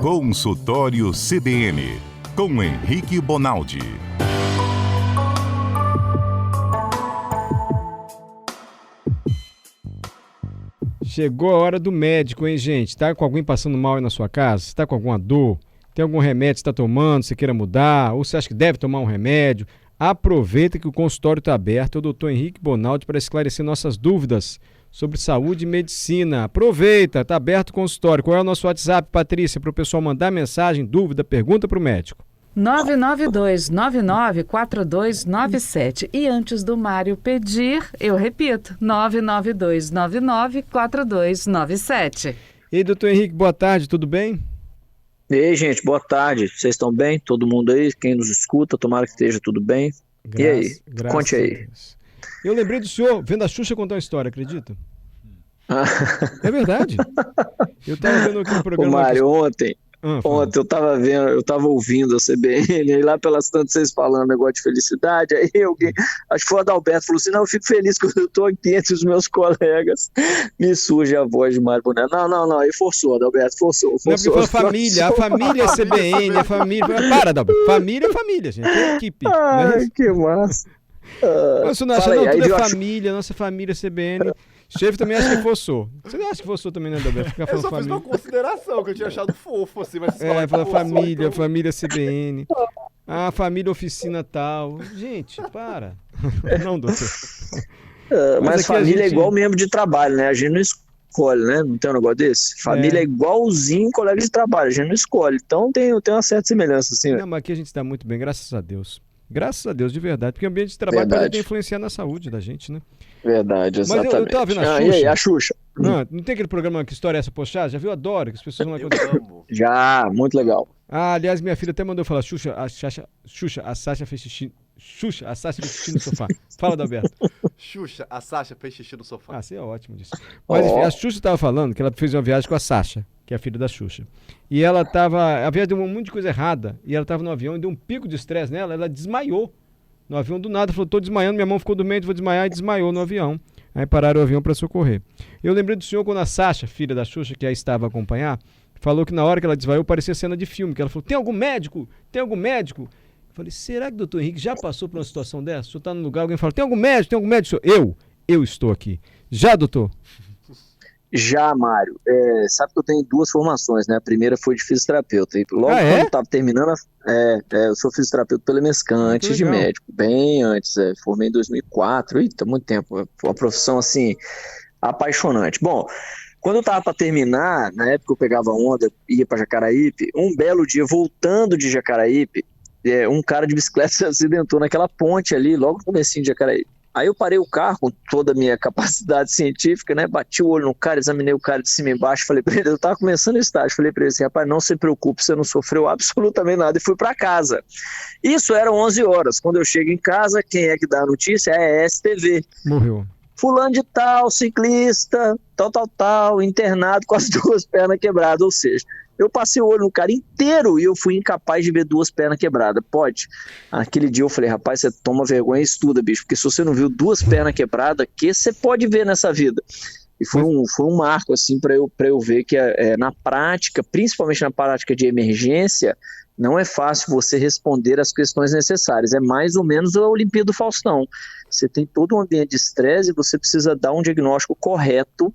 Consultório CBN, com Henrique Bonaldi. Chegou a hora do médico, hein, gente? Tá com alguém passando mal aí na sua casa? Tá com alguma dor? Tem algum remédio que você tá tomando, você queira mudar? Ou você acha que deve tomar um remédio? Aproveita que o consultório está aberto. É o Dr. Henrique Bonaldi para esclarecer nossas dúvidas sobre saúde e medicina. Aproveita, está aberto o consultório. Qual é o nosso WhatsApp, Patrícia, para o pessoal mandar mensagem, dúvida, pergunta para o médico? 992-994297. E antes do Mário pedir, eu repito, 992-994297. E aí, doutor Henrique, boa tarde, tudo bem? E aí, gente, boa tarde. Vocês estão bem? Todo mundo aí? Quem nos escuta, tomara que esteja tudo bem. E aí? Conte aí. Eu lembrei do senhor vendo a Xuxa contar uma história, acredita? É verdade. Eu estava vendo aqui no programa... Ô, Mário, ontem eu tava ouvindo a CBN, aí lá pelas tantas vocês falando negócio de felicidade, aí alguém, acho que foi o Adalberto, falou assim, não, eu fico feliz quando eu tô aqui entre os meus colegas, me surge a voz de Mário Bonello. Não, aí forçou, Adalberto, forçou. Não, porque foi a família é CBN, a família... Para, Adalberto, família é família, gente, é equipe. Ai, que massa. Mas você não acha, não, tudo é família, nossa família é CBN... Chefe também acha que forçou. Você não acha que forçou também, né, Adalberto? Eu só fiz uma consideração, que eu tinha achado fofo, assim, mas... fala família, então... família CBN. Família oficina tal. Gente, para. Não, doutor. Mas família é igual membro de trabalho, né? A gente não escolhe, né? Não tem um negócio desse? Família é igualzinho colega de trabalho, a gente não escolhe. Então tem uma certa semelhança, assim. Não, mas aqui a gente está muito bem, graças a Deus. Graças a Deus, de verdade. Porque o ambiente de trabalho pode influenciar na saúde da gente, né? Verdade, exatamente. Mas eu tava vendo a Xuxa. E aí, a Xuxa? Não tem aquele programa Que História é Essa, Poxa? Já viu? Adoro, que as pessoas não acreditam. Já, muito legal. Aliás, minha filha até mandou falar, Xuxa, a Sasha fez xixi. Xuxa, a Sasha fez xixi no sofá. Fala, Adalberto. Xuxa, a Sasha fez xixi no sofá. Você é ótimo disso. Mas enfim, a Xuxa estava falando que ela fez uma viagem com a Sasha, que é a filha da Xuxa. E ela havia deu um monte de coisa errada, e ela estava no avião e deu um pico de estresse nela, ela desmaiou no avião do nada, falou, tô desmaiando, minha mão ficou dormente, vou desmaiar, e desmaiou no avião. Aí pararam o avião para socorrer. Eu lembrei do senhor quando a Sasha, filha da Xuxa, que a estava a acompanhar, falou que na hora que ela desmaiou parecia cena de filme, que ela falou, tem algum médico? Tem algum médico? Eu falei, será que o doutor Henrique já passou por uma situação dessa? O senhor está no lugar, alguém fala, tem algum médico? Tem algum médico? Eu estou aqui. Já, doutor? Já, Mário. Sabe que eu tenho duas formações, né? A primeira foi de fisioterapeuta. E logo quando eu estava terminando, eu sou fisioterapeuta pela Mescan, antes de médico. Bem antes, formei em 2004. Eita, muito tempo. Foi uma profissão, assim, apaixonante. Bom, quando eu estava para terminar, na época eu pegava onda, ia para Jacaraípe, um belo dia, voltando de Jacaraípe, um cara de bicicleta se acidentou naquela ponte ali, logo no comecinho de Jacaraípe. Aí eu parei o carro com toda a minha capacidade científica, né? Bati o olho no cara, examinei o cara de cima e embaixo, falei pra ele, eu tava começando o estágio, falei pra ele assim, rapaz, não se preocupe, você não sofreu absolutamente nada, e fui pra casa. Isso era 11 horas, quando eu chego em casa, quem é que dá a notícia? É a STV. Morreu. Fulano de tal, ciclista, tal, internado com as duas pernas quebradas, ou seja... Eu passei o olho no cara inteiro e eu fui incapaz de ver duas pernas quebradas. Pode? Aquele dia eu falei, rapaz, você toma vergonha e estuda, bicho, porque se você não viu duas pernas quebradas, que você pode ver nessa vida? E foi um marco, assim, para eu ver que na prática, principalmente na prática de emergência, não é fácil você responder as questões necessárias. É mais ou menos a Olimpíada do Faustão. Você tem todo um ambiente de estresse e você precisa dar um diagnóstico correto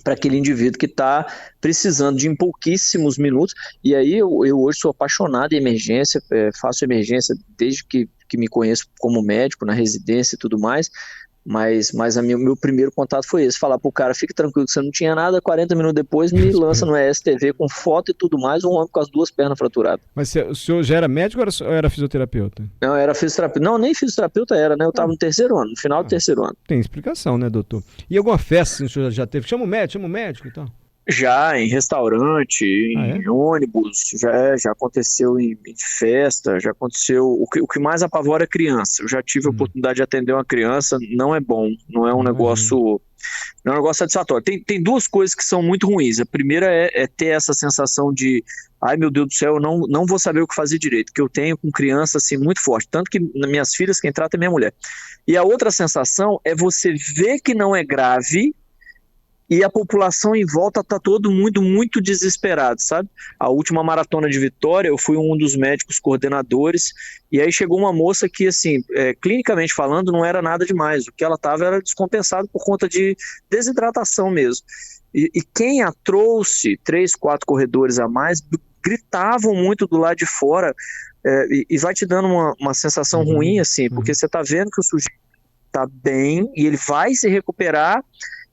para aquele indivíduo que está precisando de em pouquíssimos minutos. E aí eu hoje sou apaixonado em emergência, faço emergência desde que me conheço como médico, na residência e tudo mais, mas meu primeiro contato foi esse, falar pro cara, fique tranquilo que você não tinha nada, 40 minutos depois me lança no STV com foto e tudo mais, um homem com as duas pernas fraturadas. Mas o senhor já era médico ou era fisioterapeuta? Não, era fisioterapeuta. Não, nem fisioterapeuta era, né? Eu estava no terceiro ano, no final do terceiro ano. Tem explicação, né, doutor? E alguma festa assim, o senhor já teve? Chama o médico e tal. Já, em restaurante, em ônibus, já aconteceu em festa, já aconteceu... O que mais apavora é criança. Eu já tive a oportunidade de atender uma criança, não é bom, não é um negócio... Não é um negócio satisfatório. Tem duas coisas que são muito ruins. A primeira é ter essa sensação de ai meu Deus do céu, eu não vou saber o que fazer direito, que eu tenho com criança assim muito forte, tanto que nas minhas filhas quem trata é minha mulher. E a outra sensação é você ver que não é grave e a população em volta tá todo mundo muito desesperado, sabe? A última maratona de Vitória, eu fui um dos médicos coordenadores, e aí chegou uma moça que, assim, clinicamente falando, não era nada demais, o que ela estava era descompensado por conta de desidratação mesmo. E quem a trouxe, 3, 4 corredores a mais, gritavam muito do lado de fora, e vai te dando uma sensação ruim, assim, porque você tá vendo que o sujeito tá bem, e ele vai se recuperar,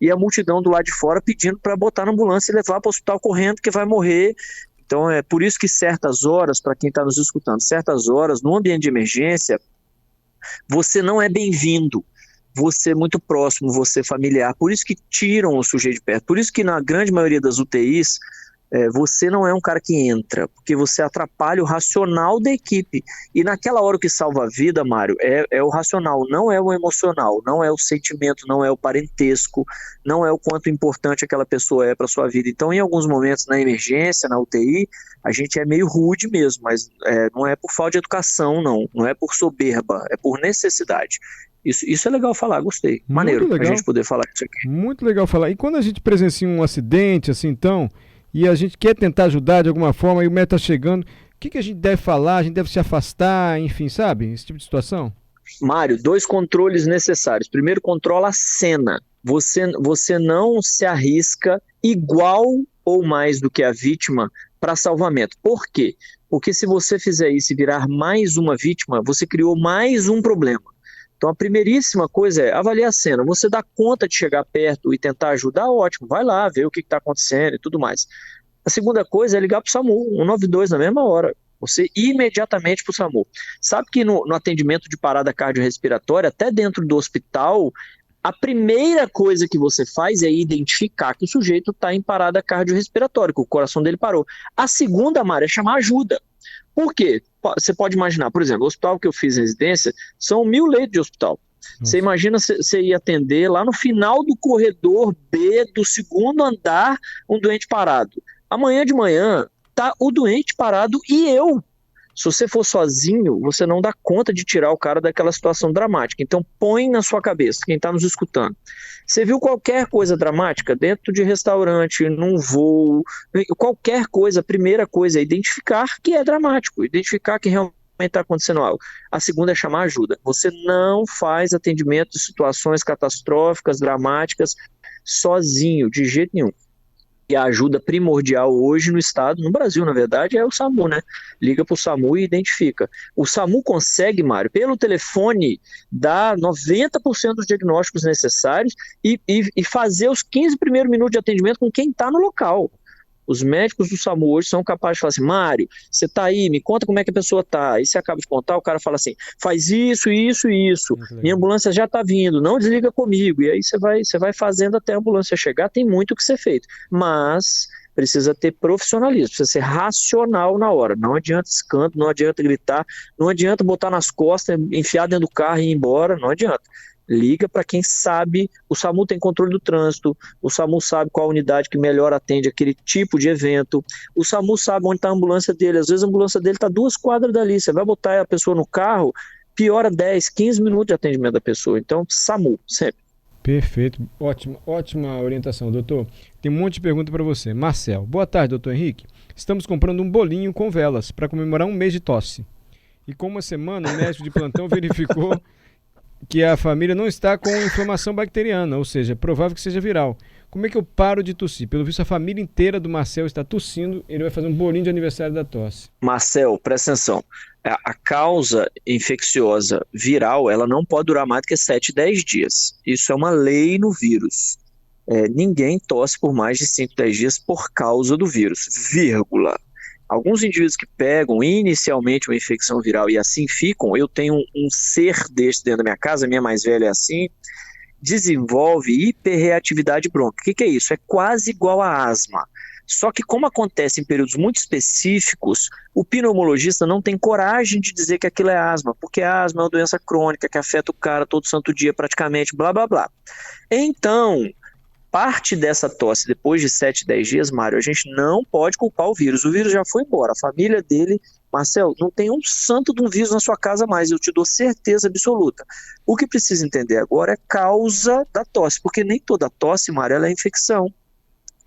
e a multidão do lado de fora pedindo para botar na ambulância e levar para o hospital correndo, que vai morrer. Então é por isso que certas horas, para quem está nos escutando, certas horas, no ambiente de emergência, você não é bem-vindo. Você é muito próximo, você é familiar, por isso que tiram o sujeito de perto, por isso que na grande maioria das UTIs, você não é um cara que entra, porque você atrapalha o racional da equipe, e naquela hora o que salva a vida, Mário, é o racional, não é o emocional, não é o sentimento, não é o parentesco, não é o quanto importante aquela pessoa é para sua vida. Então, em alguns momentos na emergência, na UTI, a gente é meio rude mesmo, mas não é por falta de educação, não é por soberba, é por necessidade. Isso é legal falar, gostei. Maneiro a gente poder falar isso aqui. Muito legal falar. E quando a gente presencia um acidente, assim, então, e a gente quer tentar ajudar de alguma forma, e o médico está chegando, o que a gente deve falar? A gente deve se afastar, enfim, sabe? Esse tipo de situação. Mário, 2 controles necessários. Primeiro, controla a cena. Você não se arrisca igual ou mais do que a vítima para salvamento. Por quê? Porque se você fizer isso e virar mais uma vítima, você criou mais um problema. Então a primeiríssima coisa é avaliar a cena. Você dá conta de chegar perto e tentar ajudar, ótimo, vai lá, ver o que está acontecendo e tudo mais. A segunda coisa é ligar para o SAMU, 192 na mesma hora. Você ir imediatamente para o SAMU. Sabe que no atendimento de parada cardiorrespiratória, até dentro do hospital, a primeira coisa que você faz é identificar que o sujeito está em parada cardiorrespiratória, que o coração dele parou. A segunda, Mara, é chamar ajuda. Por quê? Você pode imaginar, por exemplo, o hospital que eu fiz residência são 1000 leitos de hospital. Você imagina você ir atender lá no final do corredor B do 2º andar um doente parado. Amanhã de manhã tá o doente parado e eu. Se você for sozinho, você não dá conta de tirar o cara daquela situação dramática. Então põe na sua cabeça, quem está nos escutando. Você viu qualquer coisa dramática dentro de restaurante, num voo, qualquer coisa, a primeira coisa é identificar que é dramático, identificar que realmente está acontecendo algo. A segunda é chamar ajuda. Você não faz atendimento de situações catastróficas, dramáticas, sozinho, de jeito nenhum. E a ajuda primordial hoje no estado, no Brasil, na verdade, é o SAMU, né? Liga para o SAMU e identifica. O SAMU consegue, Mário, pelo telefone, dar 90% dos diagnósticos necessários e fazer os 15 primeiros minutos de atendimento com quem está no local. Os médicos do SAMU hoje são capazes de falar assim, Mário, você está aí, me conta como é que a pessoa está. Aí você acaba de contar, o cara fala assim, faz isso, isso e isso. Minha ambulância já está vindo, não desliga comigo. E aí você vai fazendo até a ambulância chegar, tem muito o que ser feito. Mas precisa ter profissionalismo, precisa ser racional na hora. Não adianta escândalo, não adianta gritar, não adianta botar nas costas, enfiar dentro do carro e ir embora, não adianta. Liga para quem sabe, o SAMU tem controle do trânsito, o SAMU sabe qual unidade que melhor atende aquele tipo de evento, o SAMU sabe onde está a ambulância dele, às vezes a ambulância dele está 2 quadras dali, você vai botar a pessoa no carro, piora 10, 15 minutos de atendimento da pessoa, então SAMU, sempre. Perfeito, ótima orientação, doutor. Tem um monte de pergunta para você. Marcel, boa tarde, doutor Henrique. Estamos comprando um bolinho com velas para comemorar 1 mês de tosse. E com uma semana o médico de plantão verificou que a família não está com inflamação bacteriana, ou seja, é provável que seja viral. Como é que eu paro de tossir? Pelo visto, a família inteira do Marcel está tossindo, ele vai fazer um bolinho de aniversário da tosse. Marcel, presta atenção. A causa infecciosa viral, ela não pode durar mais do que 7, 10 dias. Isso é uma lei no vírus. Ninguém tosse por mais de 5, 10 dias por causa do vírus, vírgula. Alguns indivíduos que pegam inicialmente uma infecção viral e assim ficam, eu tenho um ser desse dentro da minha casa, minha mais velha é assim, desenvolve hiperreatividade brônquica. O que é isso? É quase igual a asma. Só que como acontece em períodos muito específicos, o pneumologista não tem coragem de dizer que aquilo é asma, porque a asma é uma doença crônica que afeta o cara todo santo dia praticamente, blá blá blá. Então, parte dessa tosse depois de 7, 10 dias, Mário, a gente não pode culpar o vírus já foi embora, a família dele, Marcel, não tem um santo de um vírus na sua casa mais, eu te dou certeza absoluta. O que precisa entender agora é causa da tosse, porque nem toda tosse, Mário, ela é infecção.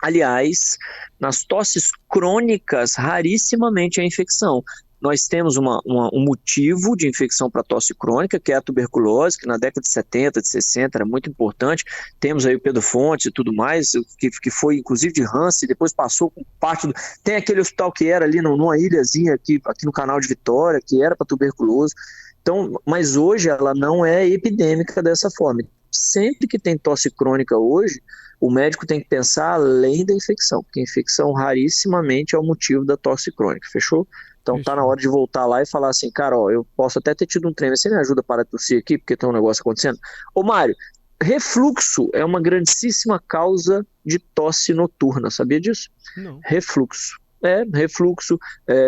Aliás, nas tosses crônicas, rarissimamente é infecção. Nós temos um motivo de infecção para tosse crônica, que é a tuberculose, que na década de 70, de 60 era muito importante. Temos aí o Pedro Fontes e tudo mais, que foi inclusive de Hansen, depois passou com parte do... Tem aquele hospital que era ali numa ilhazinha aqui no canal de Vitória, que era para tuberculose. Então, mas hoje ela não é epidêmica dessa forma. Sempre que tem tosse crônica hoje, o médico tem que pensar além da infecção, porque a infecção rarissimamente é o motivo da tosse crônica, fechou? Então tá na hora de voltar lá e falar assim, cara, ó, eu posso até ter tido um trem, mas você me ajuda a parar de tossir aqui, porque tem um negócio acontecendo? Ô Mário, refluxo é uma grandíssima causa de tosse noturna, sabia disso? Não. Refluxo. Refluxo,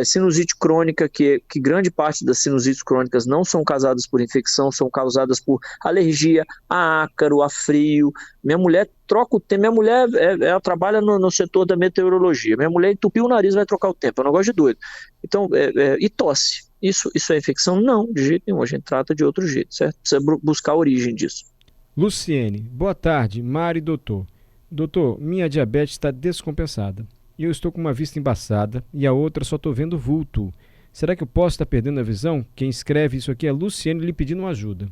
sinusite crônica, que grande parte das sinusites crônicas não são causadas por infecção, são causadas por alergia a ácaro, a frio. Minha mulher troca o tempo, ela trabalha no setor da meteorologia, minha mulher entupiu o nariz, vai trocar o tempo, é um negócio de doido. Então, e tosse, isso é infecção? Não, de jeito nenhum, a gente trata de outro jeito, certo? Precisa buscar a origem disso. Luciene, boa tarde, Mari e doutor. Doutor, minha diabetes está descompensada. E eu estou com uma vista embaçada e a outra só estou vendo vulto. Será que eu posso estar perdendo a visão? Quem escreve isso aqui é Luciene lhe pedindo uma ajuda.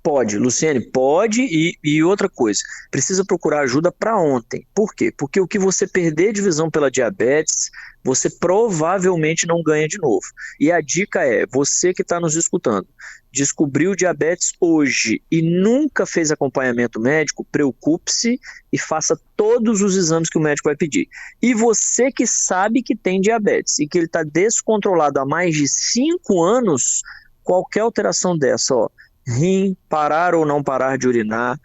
Pode, Luciene, pode e outra coisa, precisa procurar ajuda para ontem. Por quê? Porque o que você perder de visão pela diabetes, você provavelmente não ganha de novo. E a dica é, você que está nos escutando, descobriu diabetes hoje e nunca fez acompanhamento médico, preocupe-se e faça todos os exames que o médico vai pedir. E você que sabe que tem diabetes e que ele está descontrolado há mais de 5 anos, qualquer alteração dessa, ó, rim, parar ou não parar de urinar,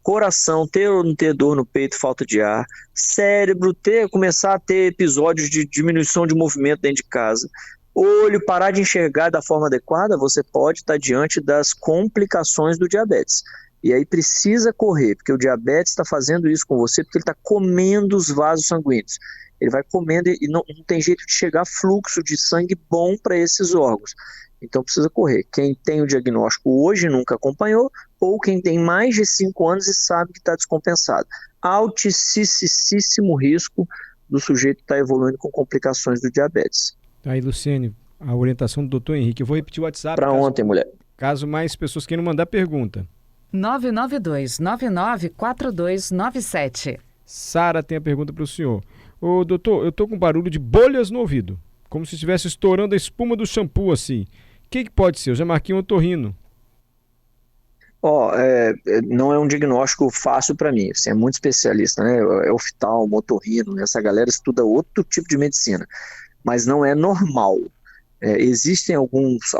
coração, ter ou não ter dor no peito, falta de ar, cérebro, começar a ter episódios de diminuição de movimento dentro de casa, olho, parar de enxergar da forma adequada, você pode estar diante das complicações do diabetes. E aí precisa correr, porque o diabetes está fazendo isso com você, porque ele está comendo os vasos sanguíneos. Ele vai comendo e não tem jeito de chegar fluxo de sangue bom para esses órgãos. Então precisa correr. Quem tem o diagnóstico hoje nunca acompanhou, ou quem tem mais de 5 anos e sabe que está descompensado. Altíssimo risco do sujeito estar evoluindo com complicações do diabetes. Aí, Luciene, a orientação do doutor Henrique. Eu vou repetir o WhatsApp. Para ontem, mulher. Caso mais pessoas queiram mandar pergunta. 992-994297. Sara tem a pergunta para o senhor. Ô, doutor, eu tô com barulho de bolhas no ouvido, como se estivesse estourando a espuma do shampoo, assim. O que pode ser? Eu já marquei um otorrino. Não é um diagnóstico fácil para mim. Você é muito especialista, né? É oftalmo, otorrino, essa galera estuda outro tipo de medicina. Mas não é normal. Existem alguns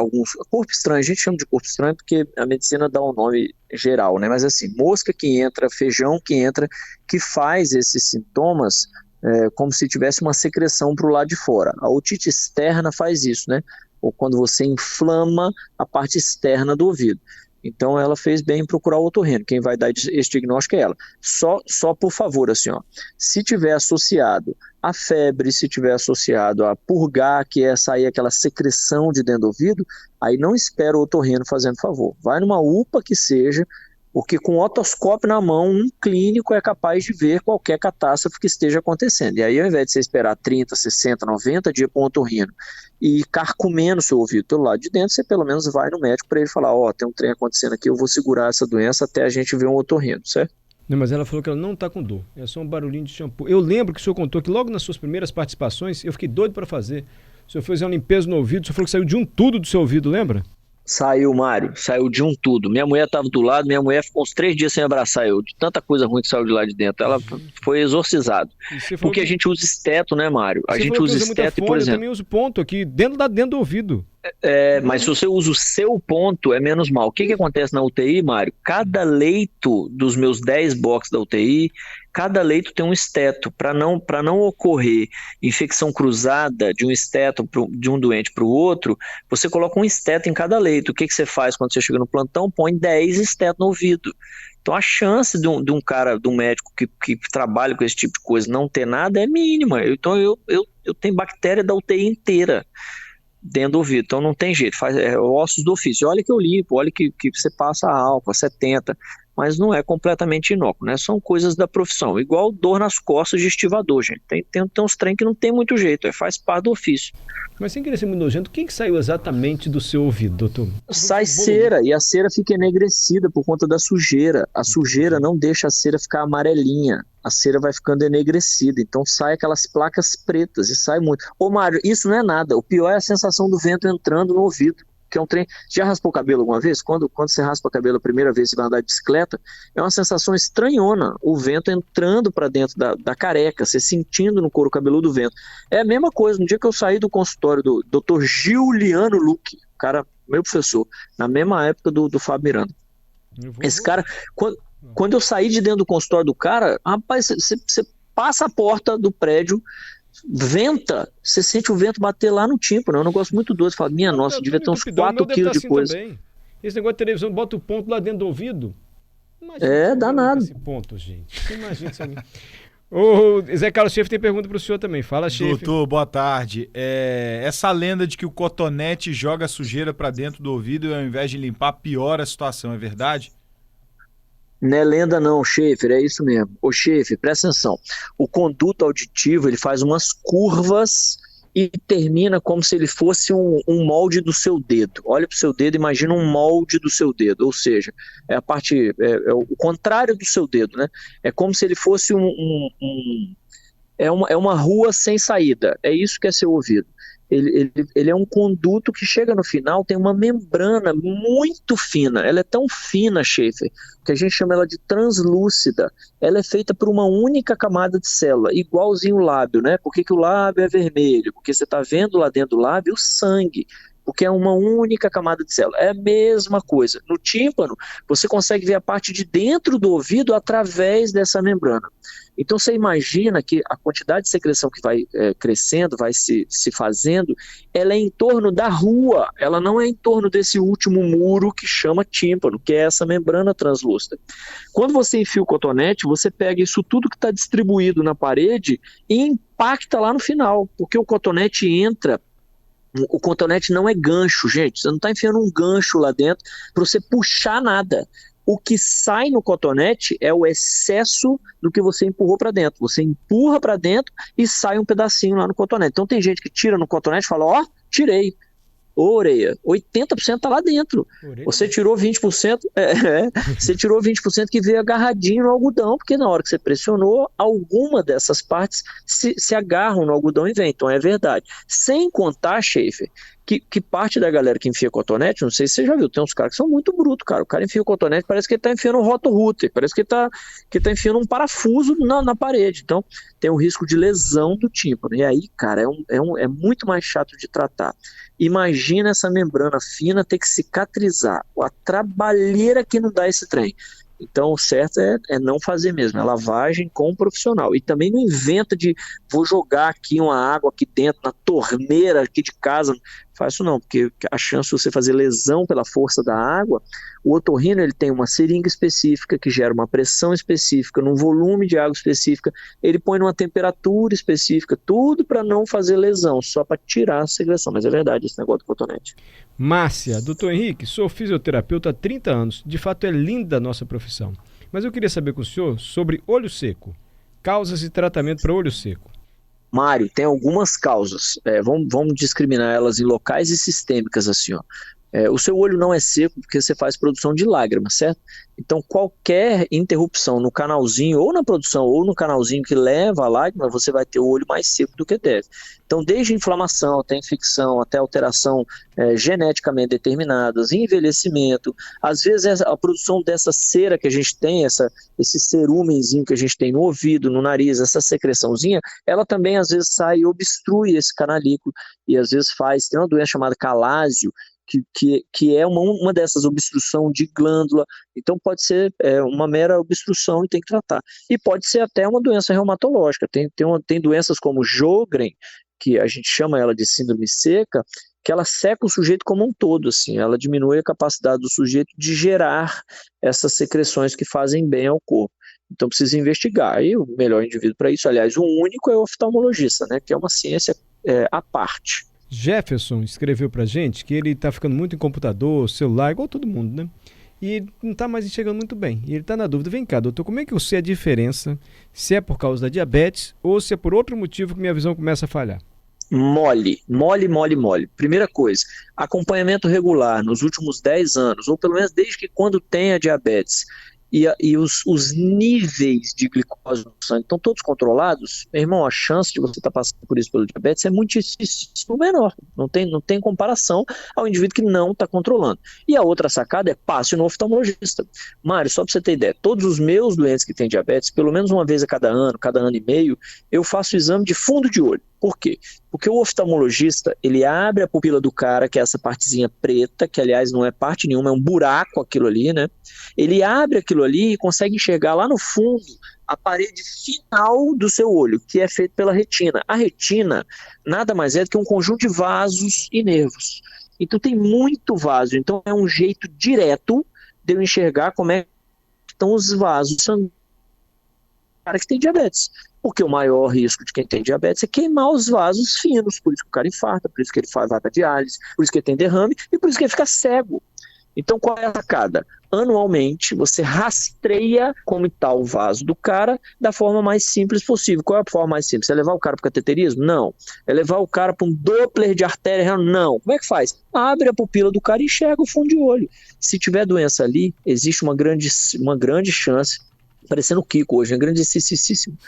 corpo estranho, a gente chama de corpo estranho porque a medicina dá um nome geral, né? Mas assim, mosca que entra, feijão que entra, que faz esses sintomas como se tivesse uma secreção para o lado de fora. A otite externa faz isso, né? Ou quando você inflama a parte externa do ouvido. Então ela fez bem em procurar o otorrino. Quem vai dar esse diagnóstico é ela. Só por favor, assim, ó, se tiver associado a febre, se tiver associado a purgar, que é sair aquela secreção de dentro do ouvido, aí não espera o otorrino fazendo favor. Vai numa UPA que seja, porque com o otoscópio na mão, um clínico é capaz de ver qualquer catástrofe que esteja acontecendo. E aí, ao invés de você esperar 30, 60, 90 dias para um otorrino e carcomendo o seu ouvido pelo lado de dentro, você pelo menos vai no médico para ele falar, tem um trem acontecendo aqui, eu vou segurar essa doença até a gente ver um otorrino, certo? Não, mas ela falou que ela não está com dor, é só um barulhinho de shampoo. Eu lembro que o senhor contou que logo nas suas primeiras participações, eu fiquei doido para fazer. O senhor fez uma limpeza no ouvido, o senhor falou que saiu de um tudo do seu ouvido, lembra? Saiu, Mário, saiu de um tudo. Minha mulher estava do lado, minha mulher ficou uns 3 dias sem abraçar eu, de tanta coisa ruim que saiu de lá de dentro. Ela foi exorcizada. Porque a gente usa esteto, né, Mário? A gente usa esteto e, por exemplo... Eu também uso ponto aqui, dentro do ouvido. Mas se você usa o seu ponto, é menos mal. O que acontece na UTI, Mário? Cada leito dos meus 10 boxes da UTI, cada leito tem um esteto. Para não ocorrer infecção cruzada de um esteto de um doente para o outro, você coloca um esteto em cada leito. O que você faz quando você chega no plantão? Põe 10 estetos no ouvido. Então a chance de um cara, de um médico que trabalha com esse tipo de coisa não ter nada é mínima. Então eu tenho bactéria da UTI inteira dentro do ouvido, então não tem jeito, ossos do ofício. Olha que eu limpo, olha que você passa álcool, 70, mas não é completamente inócuo, né? São coisas da profissão, igual dor nas costas de estivador, gente. Tem uns trem que não tem muito jeito, faz parte do ofício. Mas sem querer ser muito nojento, o que saiu exatamente do seu ouvido, doutor? Sai cera, e a cera fica enegrecida por conta da sujeira. A sujeira não deixa a cera ficar amarelinha, a cera vai ficando enegrecida, então sai aquelas placas pretas, e sai muito. Ô Mário, isso não é nada, o pior é a sensação do vento entrando no ouvido, que é um trem. Já raspou o cabelo alguma vez? Quando você raspa o cabelo a primeira vez e vai andar de bicicleta, é uma sensação estranhona, o vento entrando para dentro da careca, você sentindo no couro cabeludo o vento. É a mesma coisa, no dia que eu saí do consultório do Dr. Giuliano Luque, cara, meu professor, na mesma época do Fábio Miranda. Esse cara, quando eu saí de dentro do consultório do cara, rapaz, você passa a porta do prédio, venta, você sente o vento bater lá no tímpano, é um negócio muito doce. Você fala, minha nossa, devia ter uns 4 quilos de coisa. Também. Esse negócio de televisão, bota o ponto lá dentro do ouvido. Imagina danado. Esse ponto, gente. Imagina isso ali. O Zé Carlos Schaefer tem pergunta para o senhor também. Fala, Schaefer. Doutor, boa tarde. Essa lenda de que o cotonete joga sujeira para dentro do ouvido e ao invés de limpar, piora a situação, é verdade? Não é lenda não, Schaefer, é isso mesmo. Ô Schaefer, presta atenção. O conduto auditivo, ele faz umas curvas e termina como se ele fosse um molde do seu dedo. Olha para o seu dedo, imagina um molde do seu dedo, ou seja, é o contrário do seu dedo, né? É como se ele fosse uma rua sem saída. É isso que é seu ouvido. Ele é um conduto que chega no final, tem uma membrana muito fina. Ela é tão fina, Schaefer, que a gente chama ela de translúcida. Ela é feita por uma única camada de célula, igualzinho o lábio, né? Por que o lábio é vermelho? Porque você está vendo lá dentro do lábio o sangue, porque é uma única camada de célula. É a mesma coisa. No tímpano, você consegue ver a parte de dentro do ouvido através dessa membrana. Então você imagina que a quantidade de secreção que vai crescendo, vai se fazendo, ela é em torno da rua, ela não é em torno desse último muro que chama tímpano, que é essa membrana translúcida. Quando você enfia o cotonete, você pega isso tudo que está distribuído na parede e impacta lá no final, porque o cotonete entra. O cotonete não é gancho, gente. Você não está enfiando um gancho lá dentro para você puxar nada. O que sai no cotonete é o excesso do que você empurrou para dentro. Você empurra para dentro e sai um pedacinho lá no cotonete. Então tem gente que tira no cotonete e fala, ó, tirei. Ô, orelha, 80% está lá dentro. Você tirou 20%, você tirou 20% que veio agarradinho no algodão, porque na hora que você pressionou, alguma dessas partes se agarram no algodão e vem. Então é verdade. Sem contar, Schaefer, que parte da galera que enfia cotonete, não sei se você já viu, tem uns caras que são muito brutos, cara. O cara enfia o cotonete, parece que ele tá enfiando um roto-router, parece que ele tá enfiando um parafuso na parede. Então, tem um risco de lesão do tímpano. E aí, cara, é muito mais chato de tratar. Imagina essa membrana fina ter que cicatrizar. A trabalheira que não dá esse trem. Então, o certo é não fazer mesmo, é lavagem com um profissional. E também não inventa de, vou jogar aqui uma água aqui dentro, na torneira aqui de casa. Não faz isso não, porque a chance de você fazer lesão pela força da água, o otorrino ele tem uma seringa específica que gera uma pressão específica, num volume de água específica, ele põe numa temperatura específica, tudo para não fazer lesão, só para tirar a secreção. Mas é verdade esse negócio do cotonete. Márcia, doutor Henrique, sou fisioterapeuta há 30 anos. De fato é linda a nossa profissão. Mas eu queria saber com o senhor sobre olho seco. Causas e tratamento para olho seco. Mário, tem algumas causas. Vamos discriminar elas em locais e sistêmicas assim, ó. O seu olho não é seco porque você faz produção de lágrimas, certo? Então qualquer interrupção no canalzinho, ou na produção, ou no canalzinho que leva a lágrima, você vai ter o olho mais seco do que deve. Então desde inflamação, até infecção, até alteração geneticamente determinadas, envelhecimento, às vezes a produção dessa cera que a gente tem, esse cerumenzinho que a gente tem no ouvido, no nariz, essa secreçãozinha, ela também às vezes sai e obstrui esse canalículo, e às vezes tem uma doença chamada calásio, que é uma dessas obstrução de glândula. Então pode ser uma mera obstrução e tem que tratar. E pode ser até uma doença reumatológica. Tem doenças como Sjögren, que a gente chama ela de síndrome seca, que ela seca o sujeito como um todo, assim, ela diminui a capacidade do sujeito de gerar essas secreções que fazem bem ao corpo. Então precisa investigar, e o melhor indivíduo para isso, aliás, o único é o oftalmologista, né, que é uma ciência à parte. Jefferson escreveu pra gente que ele tá ficando muito em computador, celular, igual todo mundo, né? E não tá mais enxergando muito bem. E ele tá na dúvida, vem cá, doutor, como é que eu sei a diferença se é por causa da diabetes ou se é por outro motivo que minha visão começa a falhar? Mole. Primeira coisa, acompanhamento regular nos últimos 10 anos, ou pelo menos desde que quando tem a diabetes, e os níveis de glicose no sangue estão todos controlados, meu irmão, a chance de você estar passando por isso pelo diabetes é muitíssimo menor, não tem comparação ao indivíduo que não está controlando. E a outra sacada é passe no oftalmologista. Mário, só para você ter ideia, todos os meus doentes que têm diabetes, pelo menos uma vez a cada ano e meio, eu faço o exame de fundo de olho. Por quê? Porque o oftalmologista, ele abre a pupila do cara, que é essa partezinha preta, que aliás não é parte nenhuma, é um buraco aquilo ali, né? Ele abre aquilo ali e consegue enxergar lá no fundo a parede final do seu olho, que é feito pela retina. A retina nada mais é do que um conjunto de vasos e nervos. Então tem muito vaso, então é um jeito direto de eu enxergar como é que estão os vasos sanguíneos do cara que tem diabetes. Porque o maior risco de quem tem diabetes é queimar os vasos finos, por isso que o cara infarta, por isso que ele vai para diálise, por isso que ele tem derrame e por isso que ele fica cego. Então qual é a sacada? Anualmente você rastreia como está o vaso do cara da forma mais simples possível. Qual é a forma mais simples? É levar o cara para o cateterismo? Não. É levar o cara para um Doppler de artéria renal? Não. Como é que faz? Abre a pupila do cara e enxerga o fundo de olho. Se tiver doença ali, existe uma grande chance, parecendo o Kiko hoje, é grandíssimo.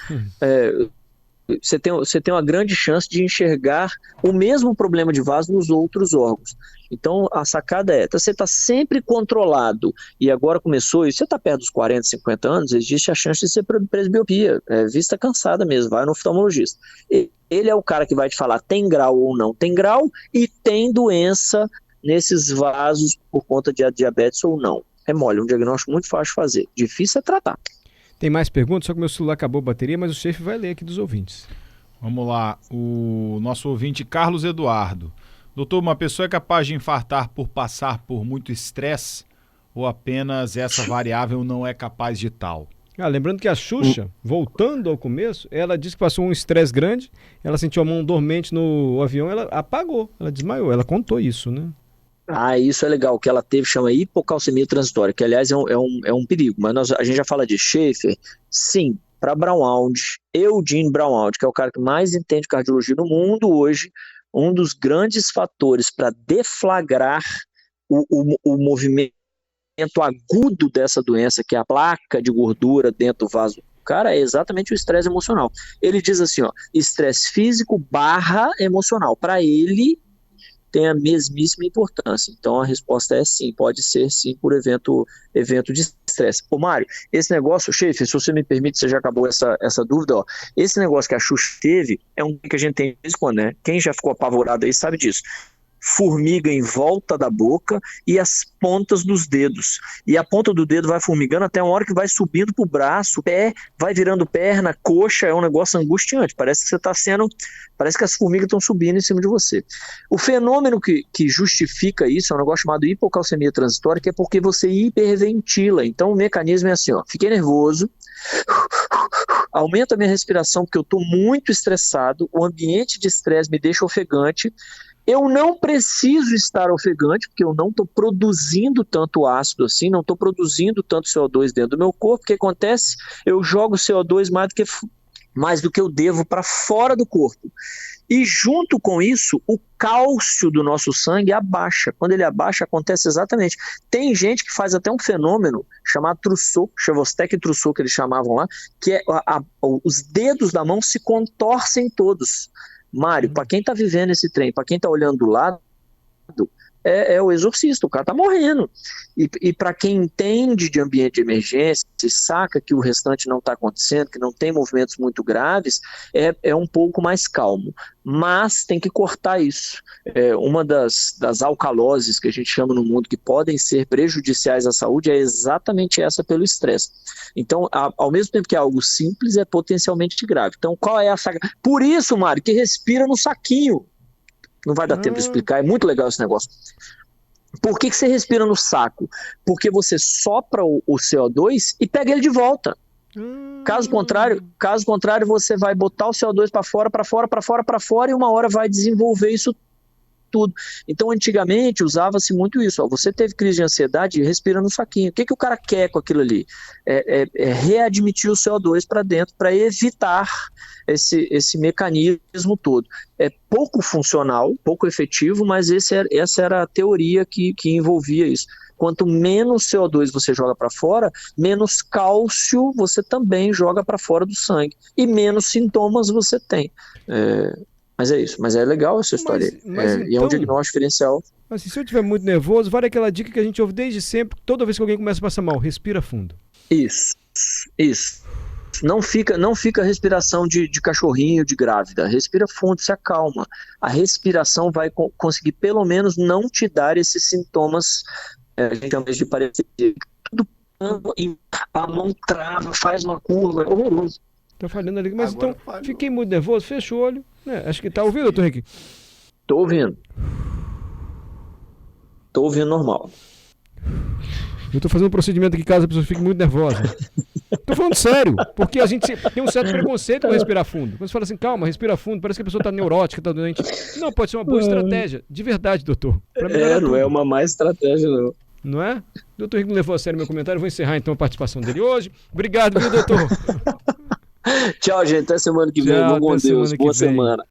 Você tem uma grande chance de enxergar o mesmo problema de vaso nos outros órgãos. Então, a sacada é, você está sempre controlado, e agora começou, e você está perto dos 40, 50 anos, existe a chance de ser presbiopia, vista cansada mesmo, vai no oftalmologista. Ele é o cara que vai te falar tem grau ou não tem grau, e tem doença nesses vasos por conta de diabetes ou não. É mole, um diagnóstico muito fácil de fazer, difícil é tratar. Tem mais perguntas, só que meu celular acabou a bateria, mas o chefe vai ler aqui dos ouvintes. Vamos lá, o nosso ouvinte Carlos Eduardo. Doutor, uma pessoa é capaz de infartar por passar por muito estresse ou apenas essa variável não é capaz de tal? Lembrando que a Xuxa, voltando ao começo, ela disse que passou um estresse grande, ela sentiu a mão dormente no avião, ela apagou, ela desmaiou, ela contou isso, né? Isso é legal, o que ela teve chama hipocalcemia transitória, que aliás é um perigo, mas a gente já fala de Schaefer, sim, para Braunwald, Eugene Braunwald, que é o cara que mais entende cardiologia no mundo hoje, um dos grandes fatores para deflagrar o movimento agudo dessa doença, que é a placa de gordura dentro do vaso do cara, é exatamente o estresse emocional. Ele diz assim, estresse físico / emocional, para ele tem a mesmíssima importância. Então a resposta é sim, pode ser sim por evento de estresse. Ô Mário, esse negócio, chefe, se você me permite, você já acabou essa dúvida, esse negócio que a Xuxa teve é um que a gente tem de vez em quando, né? Quem já ficou apavorado aí sabe disso. Formiga em volta da boca e as pontas dos dedos. E a ponta do dedo vai formigando até uma hora que vai subindo pro braço, pé, vai virando perna, coxa, é um negócio angustiante. Parece que as formigas estão subindo em cima de você. O fenômeno que justifica isso é um negócio chamado hipocalcemia transitória, que é porque você hiperventila. Então o mecanismo é assim, fiquei nervoso, aumenta a minha respiração porque eu estou muito estressado, o ambiente de estresse me deixa ofegante. Eu não preciso estar ofegante, porque eu não estou produzindo tanto ácido assim, não estou produzindo tanto CO2 dentro do meu corpo. O que acontece? Eu jogo CO2 mais do que eu devo para fora do corpo. E junto com isso, o cálcio do nosso sangue abaixa. Quando ele abaixa, acontece exatamente. Tem gente que faz até um fenômeno chamado Trousseau, Chevostec Trousseau, que eles chamavam lá, que é os dedos da mão se contorcem todos. Mário, para quem está vivendo esse trem, para quem está olhando do lado, é o exorcista, o cara está morrendo. E para quem entende de ambiente de emergência, se saca que o restante não está acontecendo, que não tem movimentos muito graves, um pouco mais calmo. Mas tem que cortar isso. Uma das alcaloses que a gente chama no mundo que podem ser prejudiciais à saúde é exatamente essa pelo estresse. Então, ao mesmo tempo que é algo simples, é potencialmente grave. Então, qual é a saga? Por isso, Mário, que respira no saquinho. Não vai dar tempo de explicar, é muito legal esse negócio. Por que você respira no saco? Porque você sopra o CO2 e pega ele de volta. Caso contrário, você vai botar o CO2 para fora, e uma hora vai desenvolver isso tudo. Então, antigamente, usava-se muito isso. Você teve crise de ansiedade, respira no saquinho. O que o cara quer com aquilo ali? É readmitir o CO2 para dentro, para evitar esse mecanismo todo. É pouco funcional, pouco efetivo, mas essa era a teoria que envolvia isso. Quanto menos CO2 você joga para fora, menos cálcio você também joga para fora do sangue. E menos sintomas você tem. Mas é isso, mas é legal essa história. E é um diagnóstico diferencial. Mas se eu estiver muito nervoso, vale aquela dica que a gente ouve desde sempre, toda vez que alguém começa a passar mal, respira fundo. Isso. Não fica respiração de cachorrinho, de grávida. Respira fundo, se acalma. A respiração vai conseguir pelo menos não te dar esses sintomas, a gente chama de parecesia. Tudo a mão trava, faz uma curva, é horroroso. Tá falhando ali, mas Agora então, falhou. fiquei muito nervoso, fecha o olho, né? Acho que tá ouvindo, doutor Henrique? Tô ouvindo normal. Eu tô fazendo um procedimento aqui caso a pessoa fique muito nervosa. Tô falando sério, porque a gente tem um certo preconceito com respirar fundo. Quando você fala assim, calma, respira fundo, parece que a pessoa tá neurótica, tá doente. Não, pode ser uma boa estratégia, de verdade, doutor. Pra melhorar Não tudo. é uma má estratégia, não. Não é? O doutor Henrique não levou a sério meu comentário, eu vou encerrar então a participação dele hoje. Obrigado, viu, doutor? Tchau, gente. Até semana que vem. Tchau, Vamos com até Deus. semana que Boa vem. semana.